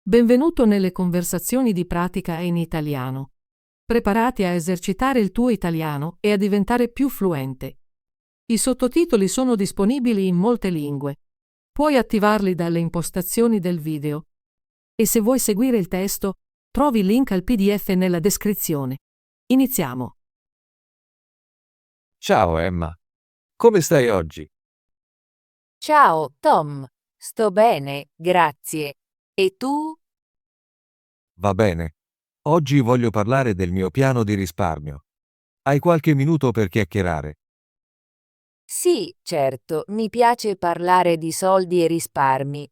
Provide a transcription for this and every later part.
Benvenuto nelle conversazioni di pratica in italiano. Preparati a esercitare il tuo italiano e a diventare più fluente. I sottotitoli sono disponibili in molte lingue. Puoi attivarli dalle impostazioni del video. E se vuoi seguire il testo, trovi il link al PDF nella descrizione. Iniziamo. Ciao Emma, come stai oggi? Ciao, Tom. Sto bene, grazie. E tu? Va bene. Oggi voglio parlare del mio piano di risparmio. Hai qualche minuto per chiacchierare? Sì, certo, mi piace parlare di soldi e risparmi.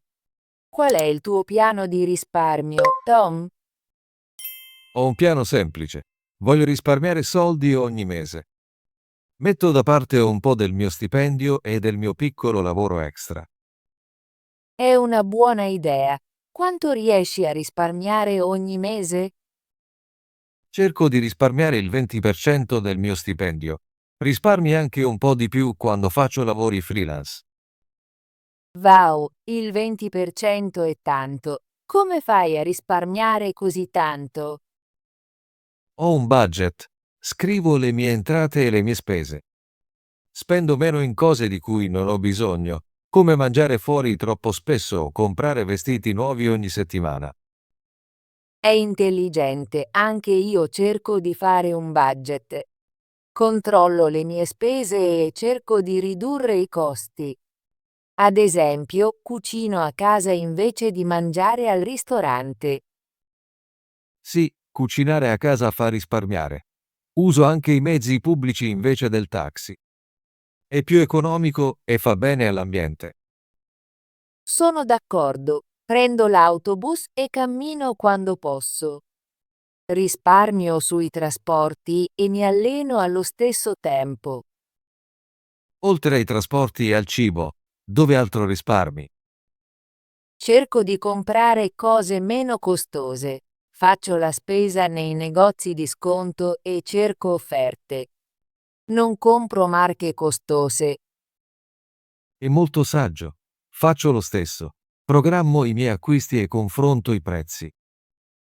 Qual è il tuo piano di risparmio, Tom? Ho un piano semplice. Voglio risparmiare soldi ogni mese. Metto da parte un po' del mio stipendio e del mio piccolo lavoro extra. È una buona idea. Quanto riesci a risparmiare ogni mese? Cerco di risparmiare il 20% del mio stipendio. Risparmi anche un po' di più quando faccio lavori freelance. Wow, il 20% è tanto. Come fai a risparmiare così tanto? Ho un budget. Scrivo le mie entrate e le mie spese. Spendo meno in cose di cui non ho bisogno, come mangiare fuori troppo spesso o comprare vestiti nuovi ogni settimana. È intelligente, anche io cerco di fare un budget. Controllo le mie spese e cerco di ridurre i costi. Ad esempio, cucino a casa invece di mangiare al ristorante. Sì, cucinare a casa fa risparmiare. Uso anche i mezzi pubblici invece del taxi. È più economico e fa bene all'ambiente. Sono d'accordo, prendo l'autobus e cammino quando posso. Risparmio sui trasporti e mi alleno allo stesso tempo. Oltre ai trasporti e al cibo, dove altro risparmi? Cerco di comprare cose meno costose. Faccio la spesa nei negozi di sconto e cerco offerte. Non compro marche costose. È molto saggio. Faccio lo stesso. Programmo i miei acquisti e confronto i prezzi.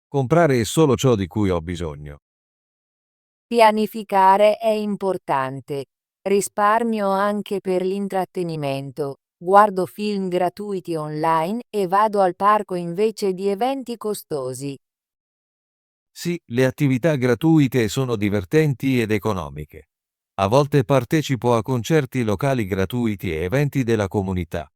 Comprare è solo ciò di cui ho bisogno. Pianificare è importante. Risparmio anche per l'intrattenimento. Guardo film gratuiti online e vado al parco invece di eventi costosi. Sì, le attività gratuite sono divertenti ed economiche. A volte partecipo a concerti locali gratuiti e eventi della comunità.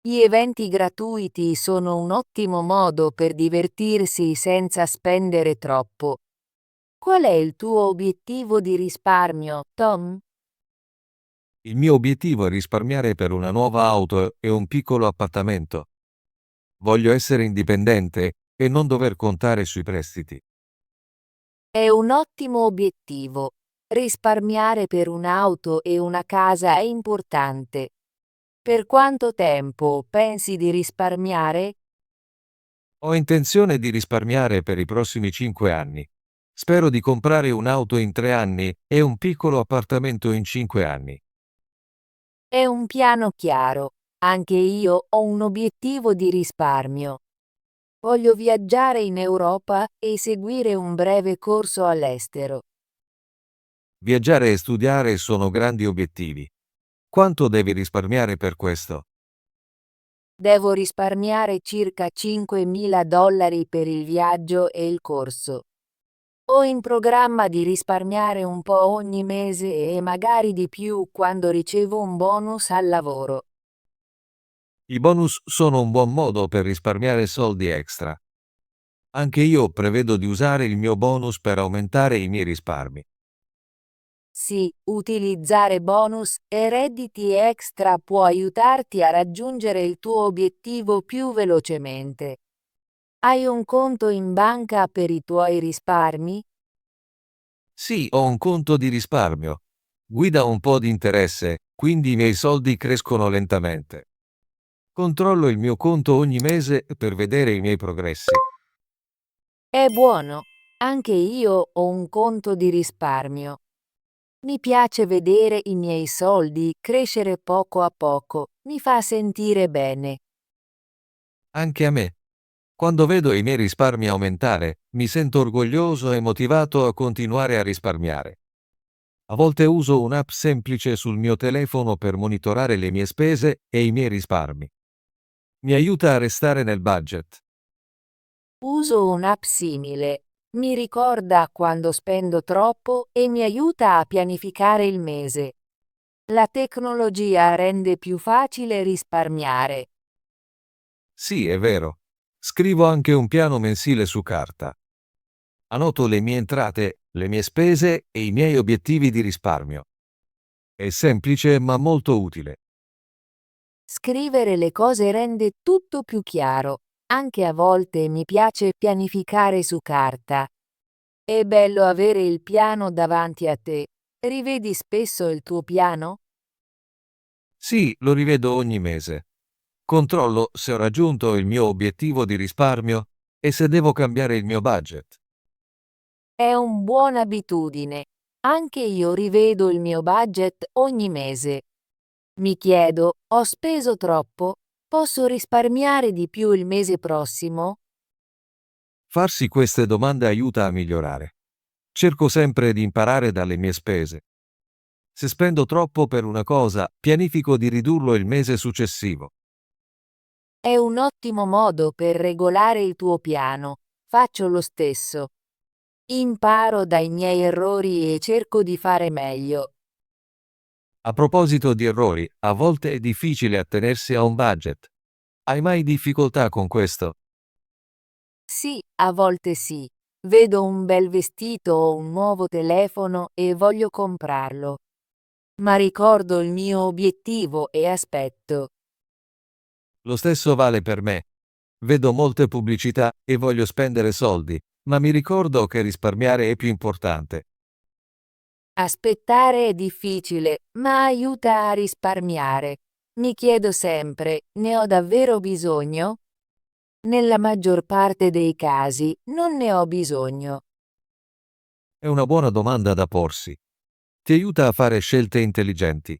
Gli eventi gratuiti sono un ottimo modo per divertirsi senza spendere troppo. Qual è il tuo obiettivo di risparmio, Tom? Il mio obiettivo è risparmiare per una nuova auto e un piccolo appartamento. Voglio essere indipendente e non dover contare sui prestiti. È un ottimo obiettivo. Risparmiare per un'auto e una casa è importante. Per quanto tempo pensi di risparmiare? Ho intenzione di risparmiare per i prossimi 5 anni. Spero di comprare un'auto in 3 anni e un piccolo appartamento in 5 anni. È un piano chiaro. Anche io ho un obiettivo di risparmio. Voglio viaggiare in Europa e seguire un breve corso all'estero. Viaggiare e studiare sono grandi obiettivi. Quanto devi risparmiare per questo? Devo risparmiare circa $5.000 per il viaggio e il corso. Ho in programma di risparmiare un po' ogni mese e magari di più quando ricevo un bonus al lavoro. I bonus sono un buon modo per risparmiare soldi extra. Anche io prevedo di usare il mio bonus per aumentare i miei risparmi. Sì, utilizzare bonus e redditi extra può aiutarti a raggiungere il tuo obiettivo più velocemente. Hai un conto in banca per i tuoi risparmi? Sì, ho un conto di risparmio. Guida un po' di interesse, quindi i miei soldi crescono lentamente. Controllo il mio conto ogni mese per vedere i miei progressi. È buono. Anche io ho un conto di risparmio. Mi piace vedere i miei soldi crescere poco a poco. Mi fa sentire bene. Anche a me. Quando vedo i miei risparmi aumentare, mi sento orgoglioso e motivato a continuare a risparmiare. A volte uso un'app semplice sul mio telefono per monitorare le mie spese e i miei risparmi. Mi aiuta a restare nel budget. Uso un'app simile. Mi ricorda quando spendo troppo e mi aiuta a pianificare il mese. La tecnologia rende più facile risparmiare. Sì, è vero. Scrivo anche un piano mensile su carta. Annoto le mie entrate, le mie spese e i miei obiettivi di risparmio. È semplice ma molto utile. Scrivere le cose rende tutto più chiaro. Anche a volte mi piace pianificare su carta. È bello avere il piano davanti a te. Rivedi spesso il tuo piano? Sì, lo rivedo ogni mese. Controllo se ho raggiunto il mio obiettivo di risparmio e se devo cambiare il mio budget. È una buona abitudine. Anche io rivedo il mio budget ogni mese. Mi chiedo, ho speso troppo? Posso risparmiare di più il mese prossimo? Farsi queste domande aiuta a migliorare. Cerco sempre di imparare dalle mie spese. Se spendo troppo per una cosa, pianifico di ridurlo il mese successivo. È un ottimo modo per regolare il tuo piano. Faccio lo stesso. Imparo dai miei errori e cerco di fare meglio. A proposito di errori, a volte è difficile attenersi a un budget. Hai mai difficoltà con questo? Sì, a volte sì. Vedo un bel vestito o un nuovo telefono e voglio comprarlo. Ma ricordo il mio obiettivo e aspetto. Lo stesso vale per me. Vedo molte pubblicità e voglio spendere soldi, ma mi ricordo che risparmiare è più importante. Aspettare è difficile, ma aiuta a risparmiare. Mi chiedo sempre, ne ho davvero bisogno? Nella maggior parte dei casi non ne ho bisogno. È una buona domanda da porsi. Ti aiuta a fare scelte intelligenti.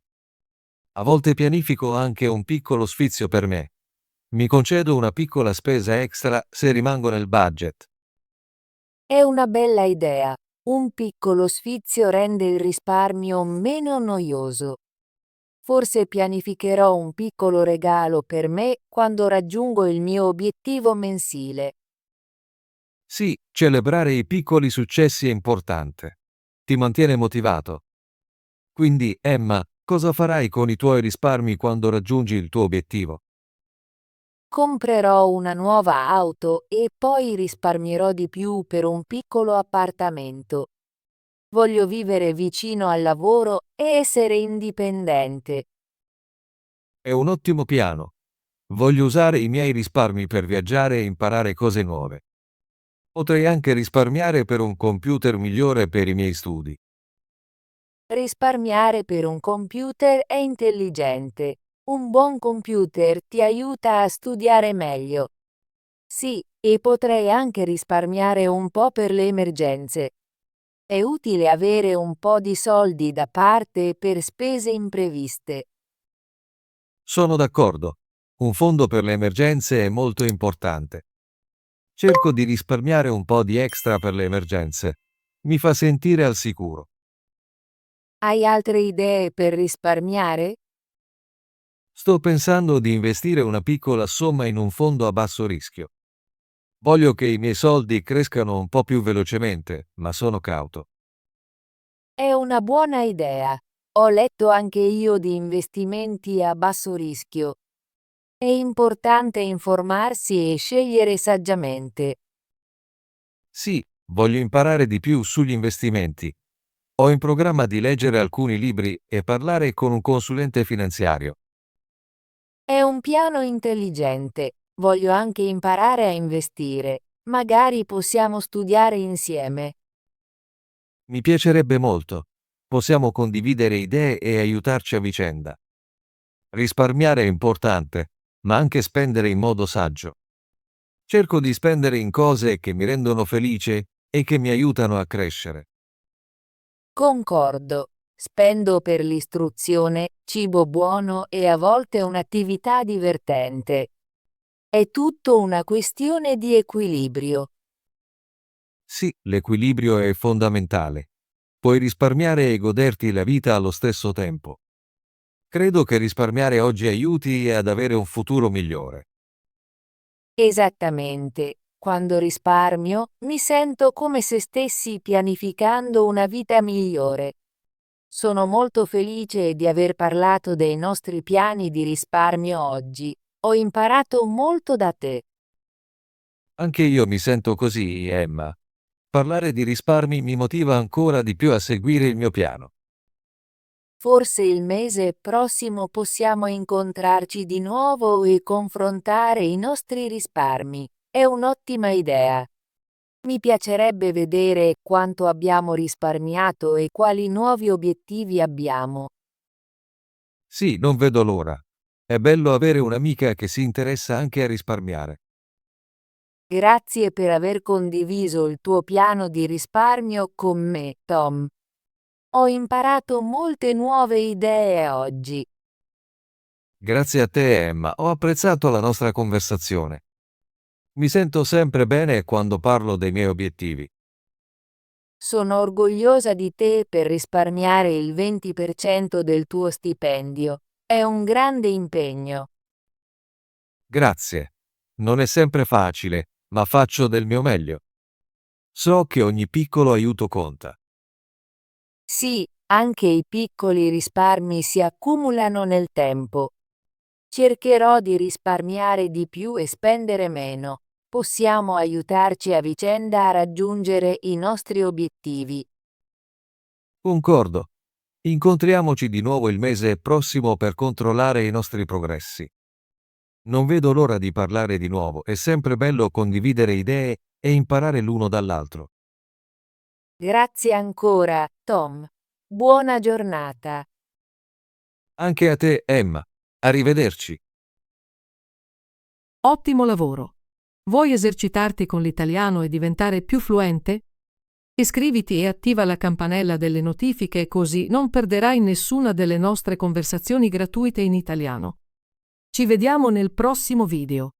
A volte pianifico anche un piccolo sfizio per me. Mi concedo una piccola spesa extra se rimango nel budget. È una bella idea. Un piccolo sfizio rende il risparmio meno noioso. Forse pianificherò un piccolo regalo per me quando raggiungo il mio obiettivo mensile. Sì, celebrare i piccoli successi è importante. Ti mantiene motivato. Quindi, Emma, cosa farai con i tuoi risparmi quando raggiungi il tuo obiettivo? Comprerò una nuova auto e poi risparmierò di più per un piccolo appartamento. Voglio vivere vicino al lavoro e essere indipendente. È un ottimo piano. Voglio usare i miei risparmi per viaggiare e imparare cose nuove. Potrei anche risparmiare per un computer migliore per i miei studi. Risparmiare per un computer è intelligente. Un buon computer ti aiuta a studiare meglio. Sì, e potrei anche risparmiare un po' per le emergenze. È utile avere un po' di soldi da parte per spese impreviste. Sono d'accordo. Un fondo per le emergenze è molto importante. Cerco di risparmiare un po' di extra per le emergenze. Mi fa sentire al sicuro. Hai altre idee per risparmiare? Sto pensando di investire una piccola somma in un fondo a basso rischio. Voglio che i miei soldi crescano un po' più velocemente, ma sono cauto. È una buona idea. Ho letto anche io di investimenti a basso rischio. È importante informarsi e scegliere saggiamente. Sì, voglio imparare di più sugli investimenti. Ho in programma di leggere alcuni libri e parlare con un consulente finanziario. È un piano intelligente. Voglio anche imparare a investire. Magari possiamo studiare insieme. Mi piacerebbe molto. Possiamo condividere idee e aiutarci a vicenda. Risparmiare è importante, ma anche spendere in modo saggio. Cerco di spendere in cose che mi rendono felice e che mi aiutano a crescere. Concordo. Spendo per l'istruzione, cibo buono e a volte un'attività divertente. È tutto una questione di equilibrio. Sì, l'equilibrio è fondamentale. Puoi risparmiare e goderti la vita allo stesso tempo. Credo che risparmiare oggi aiuti ad avere un futuro migliore. Esattamente. Quando risparmio, mi sento come se stessi pianificando una vita migliore. Sono molto felice di aver parlato dei nostri piani di risparmio oggi. Ho imparato molto da te. Anche io mi sento così, Emma. Parlare di risparmi mi motiva ancora di più a seguire il mio piano. Forse il mese prossimo possiamo incontrarci di nuovo e confrontare i nostri risparmi. È un'ottima idea. Mi piacerebbe vedere quanto abbiamo risparmiato e quali nuovi obiettivi abbiamo. Sì, non vedo l'ora. È bello avere un'amica che si interessa anche a risparmiare. Grazie per aver condiviso il tuo piano di risparmio con me, Tom. Ho imparato molte nuove idee oggi. Grazie a te, Emma, ho apprezzato la nostra conversazione. Mi sento sempre bene quando parlo dei miei obiettivi. Sono orgogliosa di te per risparmiare il 20% del tuo stipendio. È un grande impegno. Grazie. Non è sempre facile, ma faccio del mio meglio. So che ogni piccolo aiuto conta. Sì, anche i piccoli risparmi si accumulano nel tempo. Cercherò di risparmiare di più e spendere meno. Possiamo aiutarci a vicenda a raggiungere i nostri obiettivi. Concordo. Incontriamoci di nuovo il mese prossimo per controllare i nostri progressi. Non vedo l'ora di parlare di nuovo, è sempre bello condividere idee e imparare l'uno dall'altro. Grazie ancora, Tom. Buona giornata. Anche a te, Emma. Arrivederci. Ottimo lavoro! Vuoi esercitarti con l'italiano e diventare più fluente? Iscriviti e attiva la campanella delle notifiche così non perderai nessuna delle nostre conversazioni gratuite in italiano. Ci vediamo nel prossimo video.